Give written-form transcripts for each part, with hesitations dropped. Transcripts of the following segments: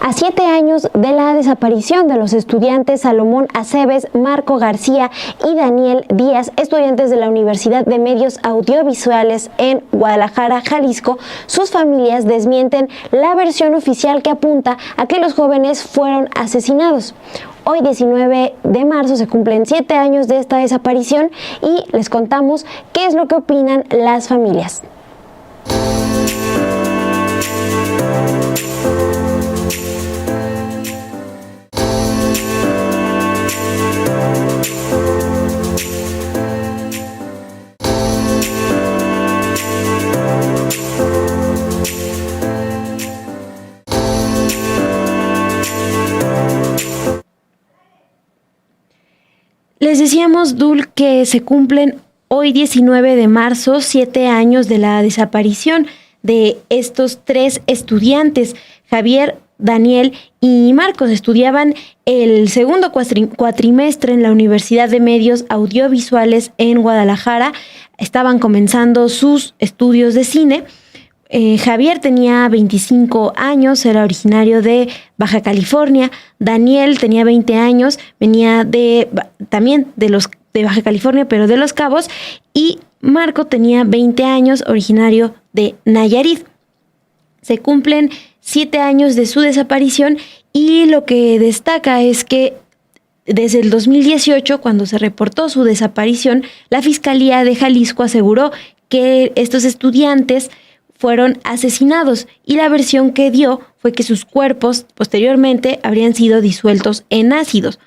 A 7 años de la desaparición de los estudiantes Salomón Aceves, Marco García y Daniel Díaz, estudiantes de la Universidad de Medios Audiovisuales en Guadalajara, Jalisco, sus familias desmienten la versión oficial que apunta a que los jóvenes fueron asesinados. Hoy, 19 de marzo, se cumplen 7 años de esta desaparición y les contamos qué es lo que opinan las familias. Les decíamos, Dul, que se cumplen hoy 19 de marzo 7 años de la desaparición de estos 3 estudiantes, Javier, Daniel y Marcos. Estudiaban el segundo cuatrimestre en la Universidad de Medios Audiovisuales en Guadalajara. Estaban comenzando sus estudios de cine. Javier tenía 25 años, era originario de Baja California. Daniel tenía 20 años, venía también de Baja California, pero de Los Cabos. Y Marco tenía 20 años, originario de Nayarit. Se cumplen 7 años de su desaparición y lo que destaca es que desde el 2018, cuando se reportó su desaparición, la Fiscalía de Jalisco aseguró que estos estudiantes fueron asesinados y la versión que dio fue que sus cuerpos posteriormente habrían sido disueltos en ácidos.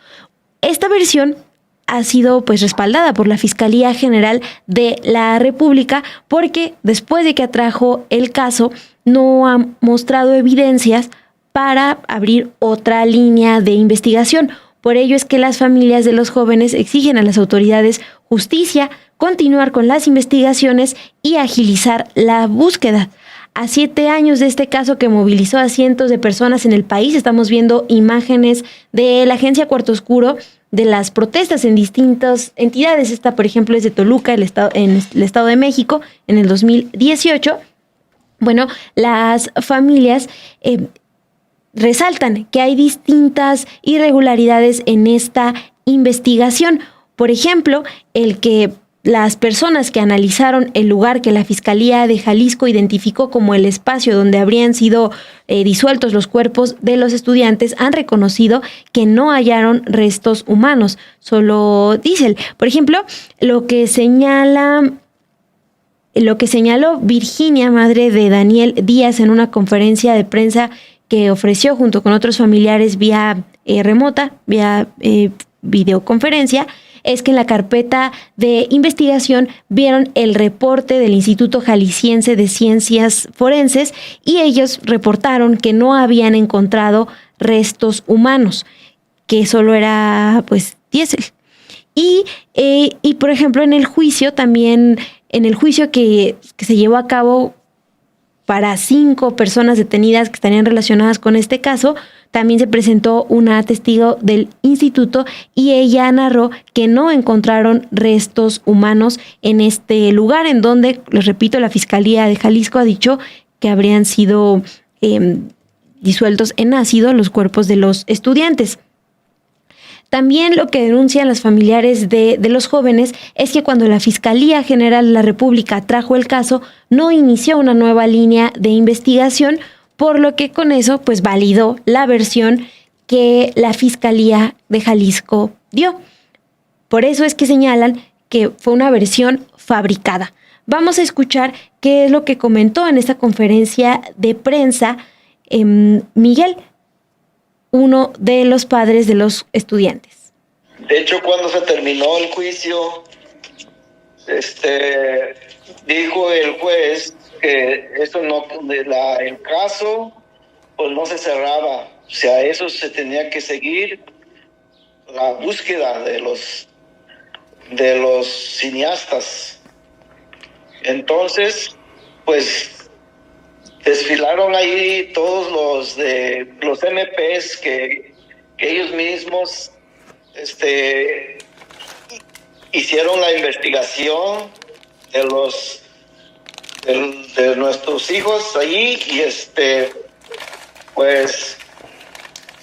Esta versión ha sido respaldada por la Fiscalía General de la República porque después de que atrajo el caso no ha mostrado evidencias para abrir otra línea de investigación. Por ello es que las familias de los jóvenes exigen a las autoridades justicia, continuar con las investigaciones y agilizar la búsqueda. A 7 años de este caso que movilizó a cientos de personas en el país, estamos viendo imágenes de la agencia Cuarto Oscuro, de las protestas en distintas entidades. Esta, por ejemplo, es de Toluca, en el Estado de México, en el 2018. Bueno, las familias resaltan que hay distintas irregularidades en esta investigación. Por ejemplo, el que las personas que analizaron el lugar que la Fiscalía de Jalisco identificó como el espacio donde habrían sido disueltos los cuerpos de los estudiantes han reconocido que no hallaron restos humanos, solo diésel. Por ejemplo, lo que señaló Virginia, madre de Daniel Díaz, en una conferencia de prensa que ofreció junto con otros familiares vía remota, vía videoconferencia, es que en la carpeta de investigación vieron el reporte del Instituto Jalisciense de Ciencias Forenses y ellos reportaron que no habían encontrado restos humanos, que solo era diésel. Y por ejemplo, en el juicio que se llevó a cabo para 5 personas detenidas que estarían relacionadas con este caso, también se presentó una testigo del instituto y ella narró que no encontraron restos humanos en este lugar, en donde, les repito, la Fiscalía de Jalisco ha dicho que habrían sido disueltos en ácido los cuerpos de los estudiantes. También lo que denuncian los familiares de los jóvenes es que cuando la Fiscalía General de la República trajo el caso, no inició una nueva línea de investigación, por lo que con eso validó la versión que la Fiscalía de Jalisco dio. Por eso es que señalan que fue una versión fabricada. Vamos a escuchar qué es lo que comentó en esta conferencia de prensa Miguel, uno de los padres de los estudiantes. De hecho, cuando se terminó el juicio, dijo el juez que el caso no se cerraba, o sea, eso se tenía que seguir la búsqueda de los cineastas. Entonces, desfilaron ahí todos los MPs que ellos mismos hicieron la investigación de nuestros hijos ahí y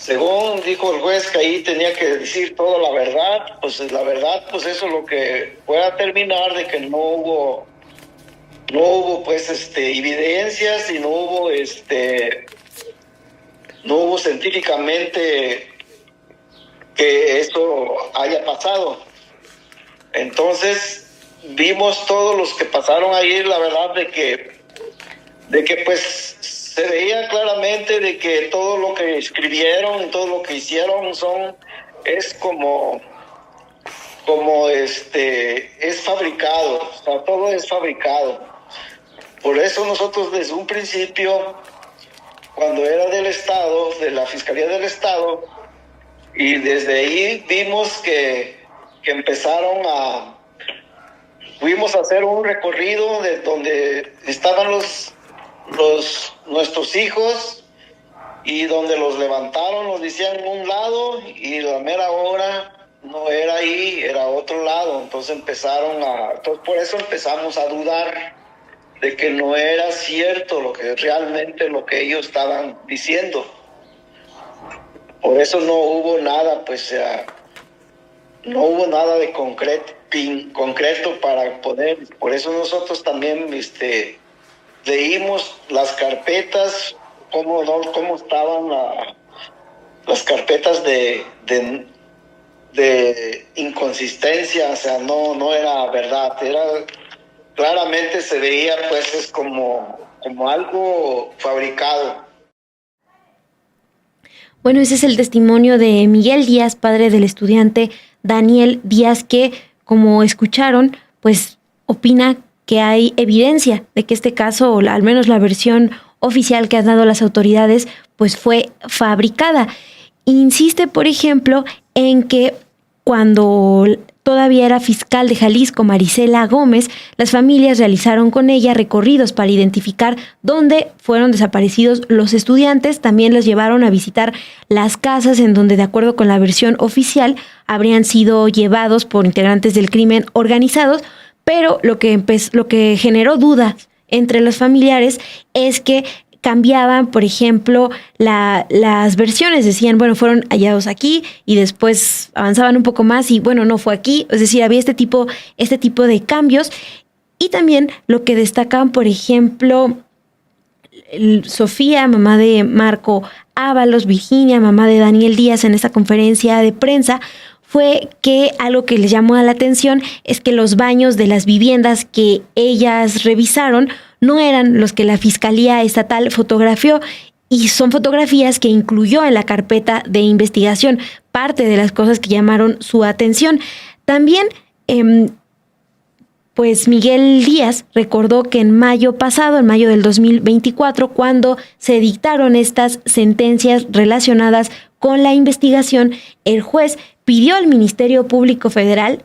según dijo el juez que ahí tenía que decir toda la verdad, pues la verdad, pues eso es lo que fue a terminar de que no hubo pues evidencias y no hubo científicamente que eso haya pasado. Entonces vimos todos los que pasaron ahí, la verdad de que pues se veía claramente de que todo lo que escribieron, todo lo que hicieron es como es fabricado, o sea, todo es fabricado. Por eso nosotros desde un principio, cuando era del Estado, de la Fiscalía del Estado, y desde ahí vimos que fuimos a hacer un recorrido de donde estaban nuestros hijos, y donde los levantaron, los decían en un lado, y la mera hora no era ahí, era otro lado. Entonces por eso empezamos a dudar de que no era cierto lo que ellos estaban diciendo. Por eso no hubo nada, no hubo nada de concreto para poder. Por eso nosotros también leímos las carpetas, cómo estaban las carpetas de inconsistencia, o sea, no era verdad, claramente se veía pues es como algo fabricado. Bueno, ese es el testimonio de Miguel Díaz, padre del estudiante Daniel Díaz, que, como escucharon, pues opina que hay evidencia de que este caso, o al menos la versión oficial que han dado las autoridades, pues fue fabricada. Insiste, por ejemplo, en que cuando todavía era fiscal de Jalisco, Marisela Gómez, las familias realizaron con ella recorridos para identificar dónde fueron desaparecidos los estudiantes. También los llevaron a visitar las casas en donde, de acuerdo con la versión oficial, habrían sido llevados por integrantes del crimen organizados, pero lo que generó dudas entre los familiares es que cambiaban, por ejemplo, las versiones. Decían, bueno, fueron hallados aquí, y después avanzaban un poco más y, bueno, no fue aquí. Es decir, había este tipo de cambios. Y también lo que destacan, por ejemplo, Sofía, mamá de Marco Ábalos, Virginia, mamá de Daniel Díaz, en esta conferencia de prensa, fue que algo que les llamó la atención es que los baños de las viviendas que ellas revisaron no eran los que la Fiscalía Estatal fotografió, y son fotografías que incluyó en la carpeta de investigación. Parte de las cosas que llamaron su atención. También, pues Miguel Díaz recordó que en mayo pasado, en mayo del 2024, cuando se dictaron estas sentencias relacionadas con la investigación, el juez pidió al Ministerio Público Federal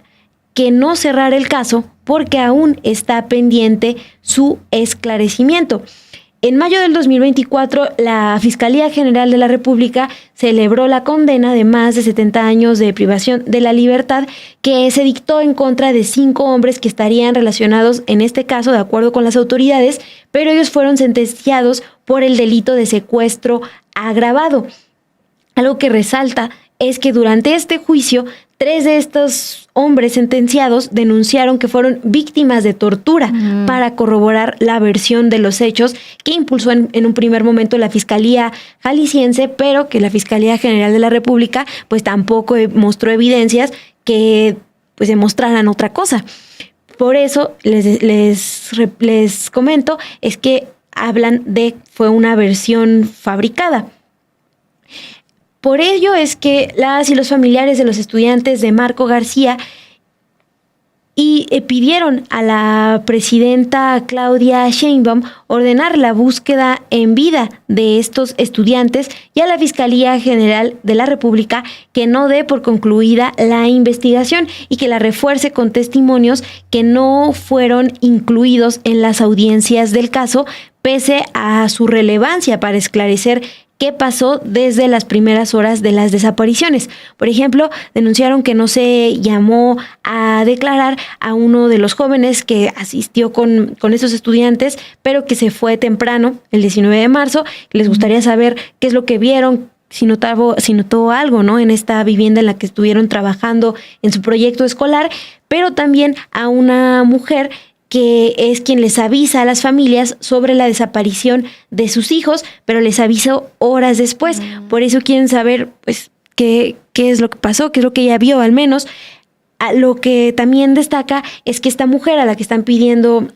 que no cerrara el caso porque aún está pendiente su esclarecimiento. En mayo del 2024, la Fiscalía General de la República celebró la condena de más de 70 años de privación de la libertad que se dictó en contra de 5 hombres que estarían relacionados en este caso, de acuerdo con las autoridades, pero ellos fueron sentenciados por el delito de secuestro agravado. Algo que resalta es que durante este juicio, 3 de estos hombres sentenciados denunciaron que fueron víctimas de tortura para corroborar la versión de los hechos que impulsó en un primer momento la Fiscalía Jalisciense, pero que la Fiscalía General de la República pues tampoco mostró evidencias que pues demostraran otra cosa. Por eso les comento, es que hablan de fue una versión fabricada. Por ello es que las y los familiares de los estudiantes de Marco García pidieron a la presidenta Claudia Sheinbaum ordenar la búsqueda en vida de estos estudiantes, y a la Fiscalía General de la República que no dé por concluida la investigación y que la refuerce con testimonios que no fueron incluidos en las audiencias del caso, pese a su relevancia para esclarecer qué pasó desde las primeras horas de las desapariciones. Por ejemplo, denunciaron que no se llamó a declarar a uno de los jóvenes que asistió con esos estudiantes, pero que se fue temprano, el 19 de marzo. Les gustaría saber qué es lo que vieron, si notó algo, ¿no? En esta vivienda en la que estuvieron trabajando en su proyecto escolar, pero también a una mujer que es quien les avisa a las familias sobre la desaparición de sus hijos, pero les avisó horas después. Por eso quieren saber, pues, qué es lo que pasó, qué es lo que ella vio al menos. Lo que también destaca es que esta mujer a la que están pidiendo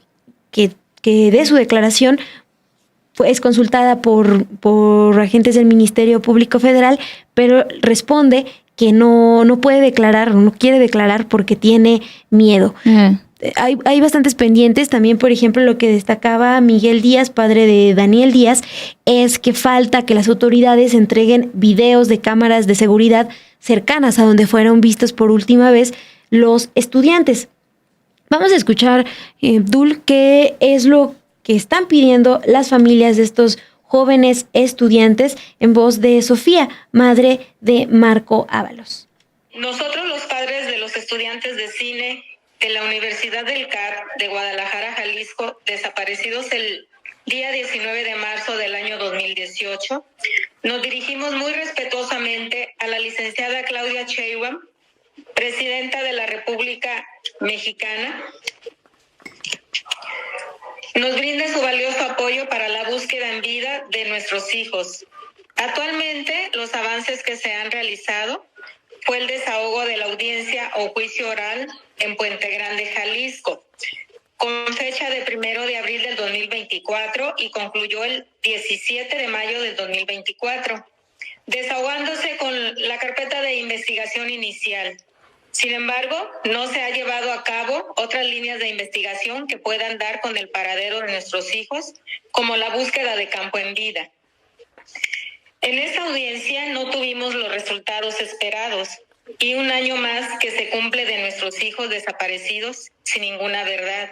que dé su declaración es consultada por agentes del Ministerio Público Federal, pero responde que no puede declarar, no quiere declarar porque tiene miedo. Hay bastantes pendientes. También, por ejemplo, lo que destacaba Miguel Díaz, padre de Daniel Díaz, es que falta que las autoridades entreguen videos de cámaras de seguridad cercanas a donde fueron vistos por última vez los estudiantes. Vamos a escuchar, Dul, qué es lo que están pidiendo las familias de estos jóvenes estudiantes en voz de Sofía, madre de Marco Ábalos. Nosotros, los padres de los estudiantes de cine de la Universidad del CAR de Guadalajara, Jalisco, desaparecidos el día 19 de marzo del año 2018, nos dirigimos muy respetuosamente a la licenciada Claudia Sheinbaum, presidenta de la República Mexicana, nos brinde su valioso apoyo para la búsqueda en vida de nuestros hijos. Actualmente, los avances que se han realizado fue el desahogo de la audiencia o juicio oral en Puente Grande, Jalisco, con fecha de 1 de abril del 2024 y concluyó el 17 de mayo del 2024, desahogándose con la carpeta de investigación inicial. Sin embargo, no se ha llevado a cabo otras líneas de investigación que puedan dar con el paradero de nuestros hijos, como la búsqueda de campo en vida. En esta audiencia no tuvimos los resultados esperados y un año más que se cumple de nuestros hijos desaparecidos sin ninguna verdad.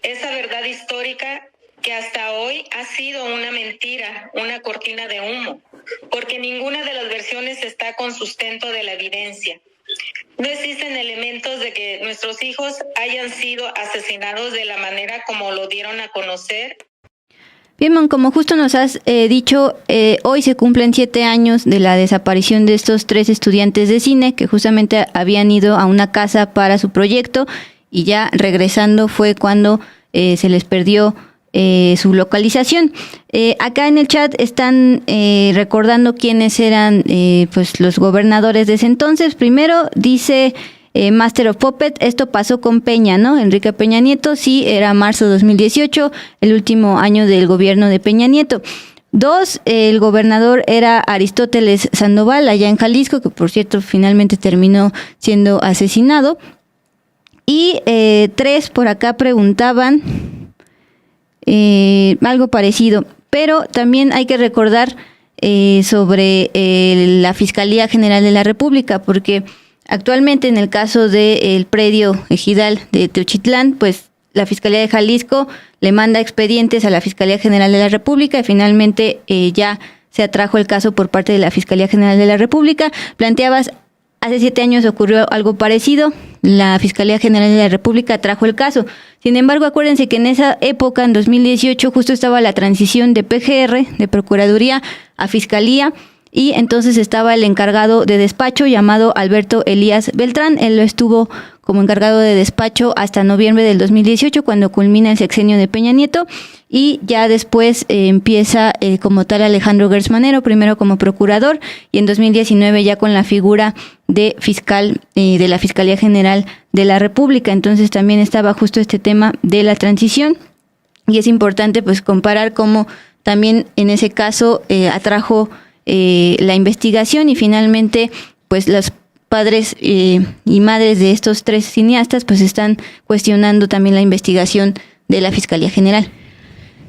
Esa verdad histórica que hasta hoy ha sido una mentira, una cortina de humo, porque ninguna de las versiones está con sustento de la evidencia. No existen elementos de que nuestros hijos hayan sido asesinados de la manera como lo dieron a conocer. Bien, Mon, como justo nos has dicho, hoy se cumplen 7 años de la desaparición de estos 3 estudiantes de cine que justamente habían ido a una casa para su proyecto y ya regresando fue cuando se les perdió su localización. Acá en el chat están recordando quiénes eran pues los gobernadores de ese entonces. Primero dice Master of Puppet, esto pasó con Peña, ¿no? Enrique Peña Nieto, sí, era marzo de 2018, el último año del gobierno de Peña Nieto. 2, el gobernador era Aristóteles Sandoval, allá en Jalisco, que por cierto finalmente terminó siendo asesinado. Y 3, por acá preguntaban algo parecido, pero también hay que recordar sobre la Fiscalía General de la República, porque actualmente en el caso del predio ejidal de Teochitlán, pues la Fiscalía de Jalisco le manda expedientes a la Fiscalía General de la República y finalmente ya se atrajo el caso por parte de la Fiscalía General de la República. Planteabas, hace 7 años ocurrió algo parecido, la Fiscalía General de la República trajo el caso. Sin embargo, acuérdense que en esa época, en 2018, justo estaba la transición de PGR, de Procuraduría, a Fiscalía, y entonces estaba el encargado de despacho llamado Alberto Elías Beltrán. Él lo estuvo como encargado de despacho hasta noviembre del 2018, cuando culmina el sexenio de Peña Nieto, y ya después empieza como tal Alejandro Gertz Manero, primero como procurador, y en 2019 ya con la figura de fiscal de la Fiscalía General de la República. Entonces también estaba justo este tema de la transición, y es importante pues comparar cómo también en ese caso atrajo la investigación y finalmente pues los padres y madres de estos 3 cineastas pues están cuestionando también la investigación de la Fiscalía General.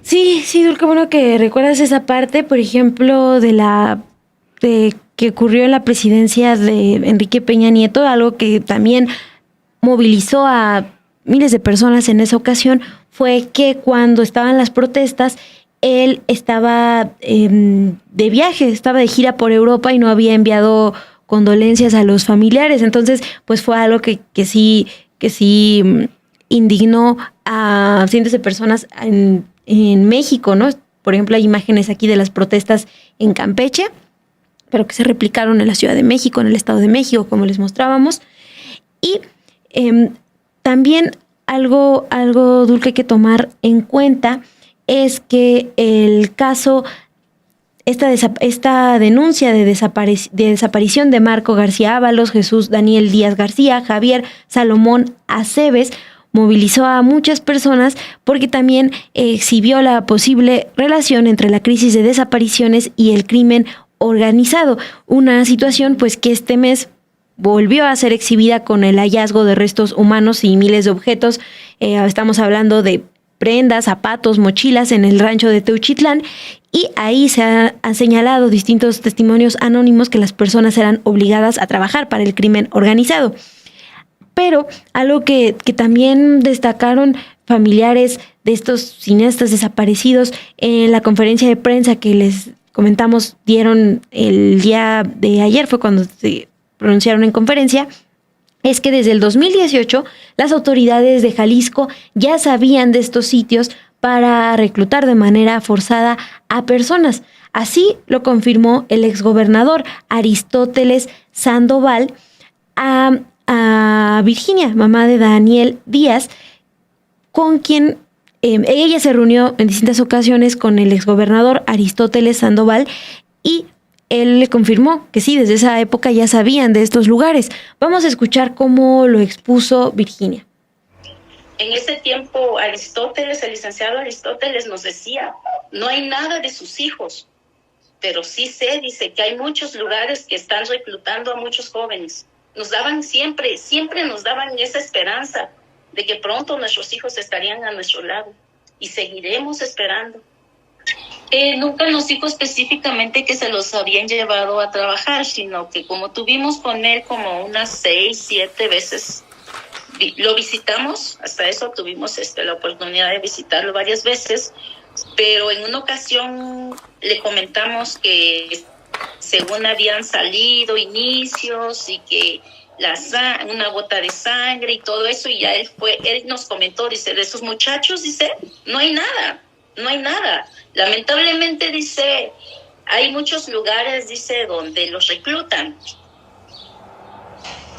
Sí, Dul, qué bueno que recuerdas esa parte, por ejemplo, de que ocurrió en la presidencia de Enrique Peña Nieto, algo que también movilizó a miles de personas en esa ocasión, fue que cuando estaban las protestas, él estaba de viaje, estaba de gira por Europa y no había enviado condolencias a los familiares. Entonces, pues fue algo que sí indignó a cientos de personas en México, ¿no? Por ejemplo, hay imágenes aquí de las protestas en Campeche, pero que se replicaron en la Ciudad de México, en el Estado de México, como les mostrábamos. Y también algo, Dul, que hay que tomar en cuenta es que el caso, esta denuncia de desaparición de Marco García Ábalos, Jesús Daniel Díaz García, Javier Salomón Aceves, movilizó a muchas personas porque también exhibió la posible relación entre la crisis de desapariciones y el crimen organizado, una situación pues que este mes volvió a ser exhibida con el hallazgo de restos humanos y miles de objetos. Estamos hablando de prendas, zapatos, mochilas en el rancho de Teuchitlán, y ahí se han señalado distintos testimonios anónimos que las personas eran obligadas a trabajar para el crimen organizado. Pero algo que también destacaron familiares de estos cineastas desaparecidos en la conferencia de prensa que les comentamos dieron el día de ayer, fue cuando se pronunciaron en conferencia, es que desde el 2018 las autoridades de Jalisco ya sabían de estos sitios para reclutar de manera forzada a personas. Así lo confirmó el exgobernador Aristóteles Sandoval a Virginia, mamá de Daniel Díaz, con quien ella se reunió en distintas ocasiones con el exgobernador Aristóteles Sandoval, y él le confirmó que sí, desde esa época ya sabían de estos lugares. Vamos a escuchar cómo lo expuso Virginia. En ese tiempo Aristóteles, el licenciado Aristóteles, nos decía, no hay nada de sus hijos, pero sí dice que hay muchos lugares que están reclutando a muchos jóvenes. Nos daban siempre nos daban esa esperanza de que pronto nuestros hijos estarían a nuestro lado, y seguiremos esperando. Nunca nos dijo específicamente que se los habían llevado a trabajar, sino que como tuvimos con él como unas 6, 7 veces, lo visitamos, hasta eso tuvimos la oportunidad de visitarlo varias veces, pero en una ocasión le comentamos que según habían salido inicios y que una gota de sangre y todo eso, y ya él nos comentó, dice, de esos muchachos, dice, no hay nada. Lamentablemente, dice, hay muchos lugares, dice, donde los reclutan.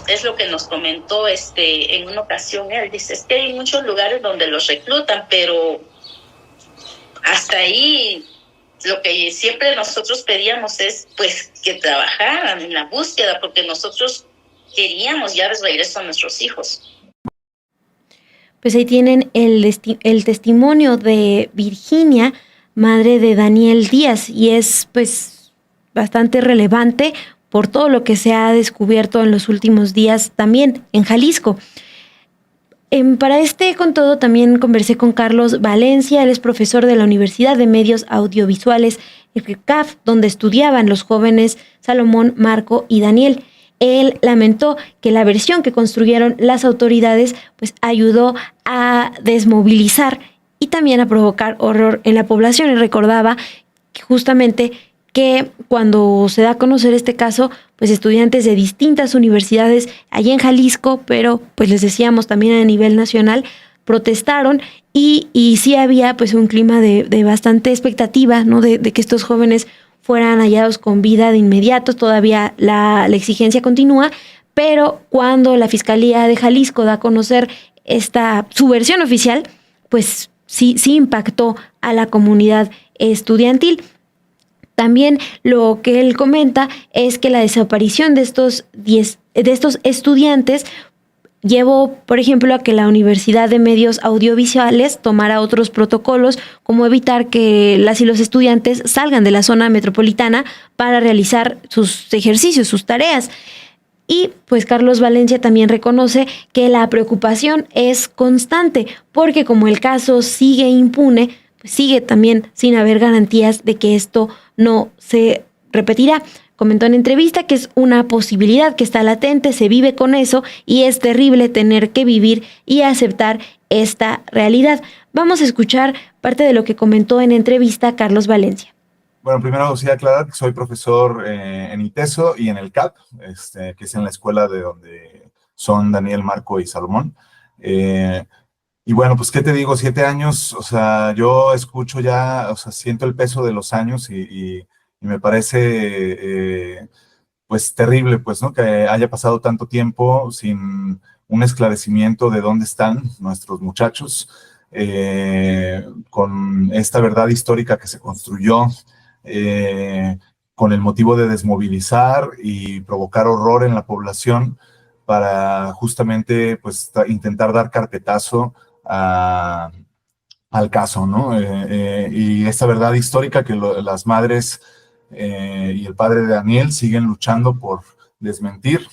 Es lo que nos comentó en una ocasión él, dice, es que hay muchos lugares donde los reclutan, pero hasta ahí lo que siempre nosotros pedíamos es pues que trabajaran en la búsqueda, porque nosotros queríamos ya de regreso a nuestros hijos. Pues ahí tienen el testimonio de Virginia, madre de Daniel Díaz, y es pues bastante relevante por todo lo que se ha descubierto en los últimos días también en Jalisco. Para con todo también conversé con Carlos Valencia, él es profesor de la Universidad de Medios Audiovisuales, el CAF, donde estudiaban los jóvenes Salomón, Marco y Daniel. Él lamentó que la versión que construyeron las autoridades pues ayudó a desmovilizar y también a provocar horror en la población, y recordaba justamente que cuando se da a conocer este caso, pues estudiantes de distintas universidades allí en Jalisco, pero pues les decíamos también a nivel nacional, protestaron y sí había pues un clima de bastante expectativa, ¿no? De que estos jóvenes fueran hallados con vida de inmediato. Todavía la exigencia continúa, pero cuando la Fiscalía de Jalisco da a conocer su versión oficial, pues sí impactó a la comunidad estudiantil. También lo que él comenta es que la desaparición de estos estudiantes llevó, por ejemplo, a que la Universidad de Medios Audiovisuales tomara otros protocolos, como evitar que las y los estudiantes salgan de la zona metropolitana para realizar sus ejercicios, sus tareas. Y pues Carlos Valencia también reconoce que la preocupación es constante, porque como el caso sigue impune, pues sigue también sin haber garantías de que esto no se repetirá. Comentó en entrevista que es una posibilidad que está latente, se vive con eso y es terrible tener que vivir y aceptar esta realidad. Vamos a escuchar parte de lo que comentó en entrevista Carlos Valencia. Bueno, primero sí aclarar que soy profesor en ITESO y en el CAP, que es en la escuela de donde son Daniel, Marco y Salomón. Y bueno, pues, ¿qué te digo? 7 años, o sea, yo escucho ya, o sea, siento el peso de los años y y me parece pues terrible, pues, ¿no? Que haya pasado tanto tiempo sin un esclarecimiento de dónde están nuestros muchachos, con esta verdad histórica que se construyó, con el motivo de desmovilizar y provocar horror en la población para justamente, pues, intentar dar carpetazo al caso, ¿no? Y esta verdad histórica que las madres y el padre de Daniel siguen luchando por desmentir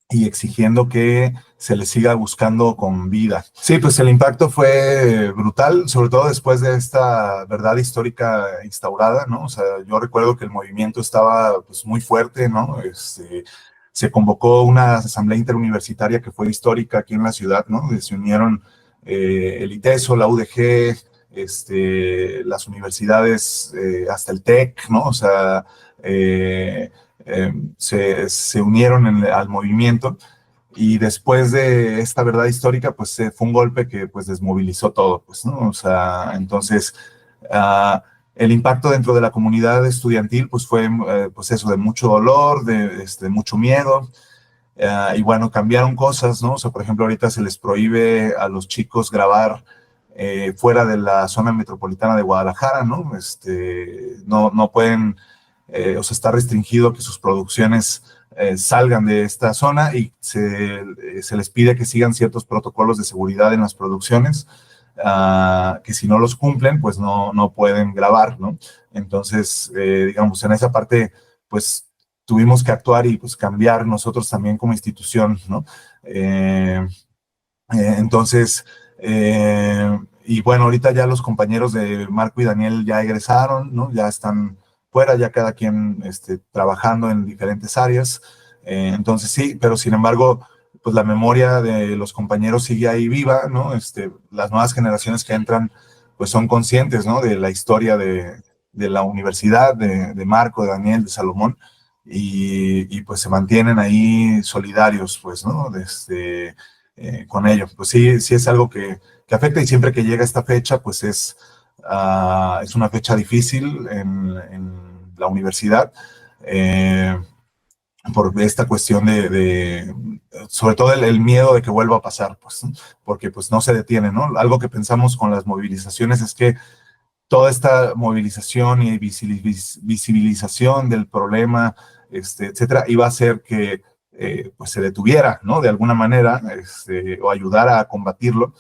y exigiendo que se le siga buscando con vida. Sí, pues el impacto fue brutal, sobre todo después de esta verdad histórica instaurada, ¿no? O sea, yo recuerdo que el movimiento estaba pues muy fuerte, ¿no? Se convocó una asamblea interuniversitaria que fue histórica aquí en la ciudad, ¿no? Se unieron el ITESO, la UDG, las universidades, hasta el TEC, ¿no? O sea, se unieron al movimiento, y después de esta verdad histórica, pues fue un golpe que pues desmovilizó todo, pues, ¿no? O sea, entonces, el impacto dentro de la comunidad estudiantil, pues fue, pues eso, de mucho dolor, de mucho miedo, y bueno, cambiaron cosas, ¿no? O sea, por ejemplo, ahorita se les prohíbe a los chicos grabar fuera de la zona metropolitana de Guadalajara, ¿no? No pueden, o sea, está restringido que sus producciones salgan de esta zona, y se les pide que sigan ciertos protocolos de seguridad en las producciones, que si no los cumplen, pues no pueden grabar, ¿no? Entonces, digamos, en esa parte, pues tuvimos que actuar y pues cambiar nosotros también como institución, ¿no? Entonces, y bueno, ahorita ya los compañeros de Marco y Daniel ya egresaron, ¿no? Ya están fuera, ya cada quien trabajando en diferentes áreas. Entonces sí, pero sin embargo, pues la memoria de los compañeros sigue ahí viva, ¿no? Las nuevas generaciones que entran, pues son conscientes, ¿no? De la historia de la universidad, de Marco, de Daniel, de Salomón, y pues se mantienen ahí solidarios, pues, ¿no? Con ello. Pues sí, sí es algo que afecta, y siempre que llega esta fecha, pues es una fecha difícil en la universidad, por esta cuestión sobre todo el miedo de que vuelva a pasar, pues, ¿no? Porque pues no se detiene, ¿no? Algo que pensamos con las movilizaciones es que toda esta movilización y visibilización del problema, etcétera, iba a hacer que pues se detuviera, ¿no? De alguna manera, o ayudara a combatirlo,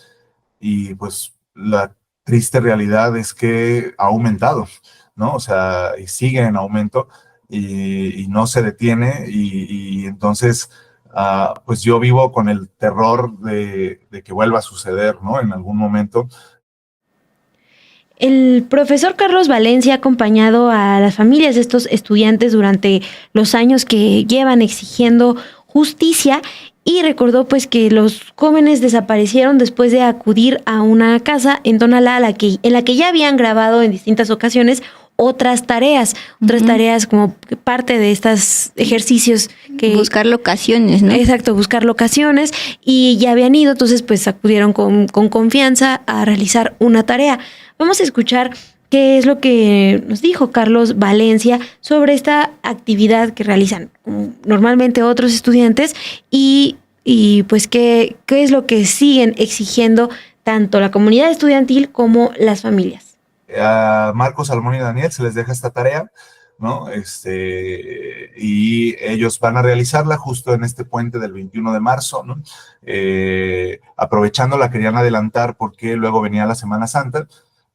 y pues la triste realidad es que ha aumentado, ¿no? O sea, y sigue en aumento, y no se detiene, y entonces, pues yo vivo con el terror de que vuelva a suceder, ¿no? En algún momento. El profesor Carlos Valencia ha acompañado a las familias de estos estudiantes durante los años que llevan exigiendo justicia, y recordó pues que los jóvenes desaparecieron después de acudir a una casa en Tonalá en la que ya habían grabado en distintas ocasiones otras tareas como parte de estos ejercicios que... Buscar locaciones, ¿no? Exacto, buscar locaciones, y ya habían ido, entonces pues acudieron con confianza a realizar una tarea. Vamos a escuchar qué es lo que nos dijo Carlos Valencia sobre esta actividad que realizan normalmente otros estudiantes, y pues qué es lo que siguen exigiendo tanto la comunidad estudiantil como las familias. A Marco, Salomón y Daniel se les deja esta tarea, ¿no? Y ellos van a realizarla justo en este puente del 21 de marzo, ¿no? Aprovechando, la querían adelantar porque luego venía la Semana Santa,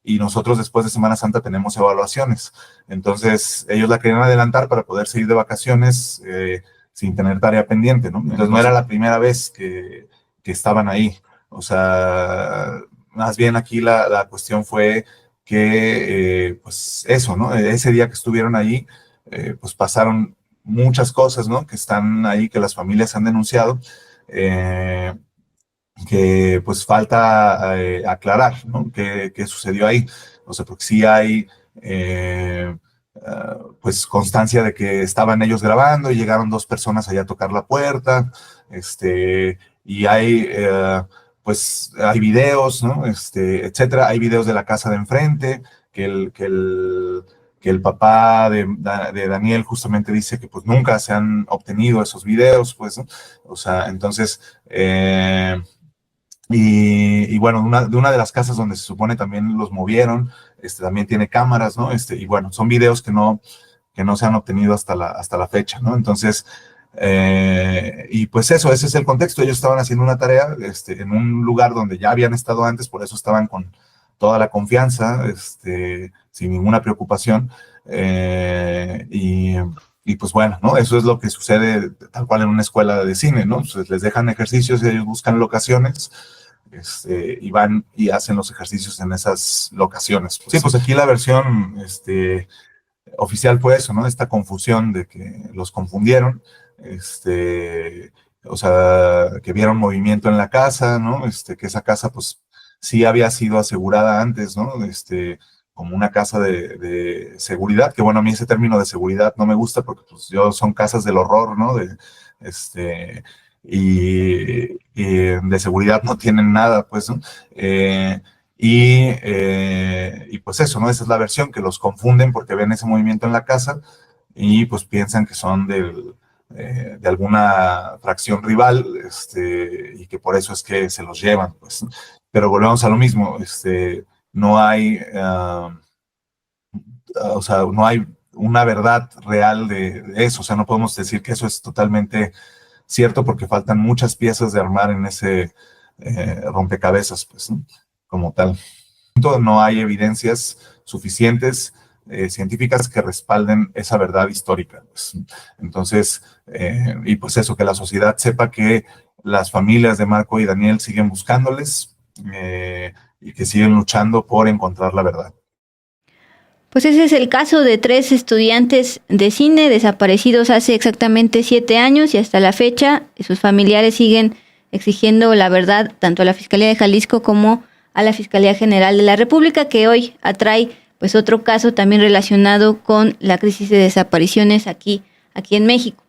y nosotros después de Semana Santa tenemos evaluaciones. Entonces, ellos la querían adelantar para poder seguir de vacaciones sin tener tarea pendiente, ¿no? Entonces, no era la primera vez que estaban ahí. O sea, más bien aquí la cuestión fue que, pues eso, ¿no? Ese día que estuvieron ahí, pues pasaron muchas cosas, ¿no? Que están ahí, que las familias han denunciado, que pues falta aclarar, ¿no? ¿Qué sucedió ahí? O sea, porque sí hay, pues, constancia de que estaban ellos grabando y llegaron dos personas allá a tocar la puerta, y hay... pues hay videos, ¿no? Etcétera. Hay videos de la casa de enfrente, que que el papá de Daniel justamente dice que pues nunca se han obtenido esos videos, pues, ¿no? O sea, entonces, y bueno, de una de las casas donde se supone también los movieron, también tiene cámaras, ¿no? Y bueno, son videos que no se han obtenido hasta la fecha, ¿no? Entonces, y pues eso, ese es el contexto. Ellos estaban haciendo una tarea en un lugar donde ya habían estado antes, por eso estaban con toda la confianza, sin ninguna preocupación. Y pues bueno, ¿no? Eso es lo que sucede tal cual en una escuela de cine, ¿no? Pues les dejan ejercicios y ellos buscan locaciones, y van y hacen los ejercicios en esas locaciones. Sí, pues aquí la versión, oficial fue eso, ¿no? Esta confusión de que los confundieron, o sea, que vieron movimiento en la casa, ¿no? Que esa casa, pues, sí había sido asegurada antes, ¿no? Como una casa de seguridad, que bueno, a mí ese término de seguridad no me gusta porque, pues, son casas del horror, ¿no? Y de seguridad no tienen nada, pues, ¿no? Y pues eso, ¿no? Esa es la versión, que los confunden porque ven ese movimiento en la casa y pues piensan que son de alguna fracción rival, y que por eso es que se los llevan, pues. Pero volvemos a lo mismo, no hay, o sea, no hay una verdad real de eso, o sea, no podemos decir que eso es totalmente cierto porque faltan muchas piezas de armar en ese rompecabezas, pues, ¿no? Como tal. No hay evidencias suficientes científicas que respalden esa verdad histórica, pues. Entonces, y pues eso, que la sociedad sepa que las familias de Marco y Daniel siguen buscándoles, y que siguen luchando por encontrar la verdad. Pues ese es el caso de 3 estudiantes de cine desaparecidos hace exactamente 7 años y hasta la fecha sus familiares siguen exigiendo la verdad tanto a la Fiscalía de Jalisco como a la Fiscalía General de la República, que hoy atrae pues otro caso también relacionado con la crisis de desapariciones aquí en México.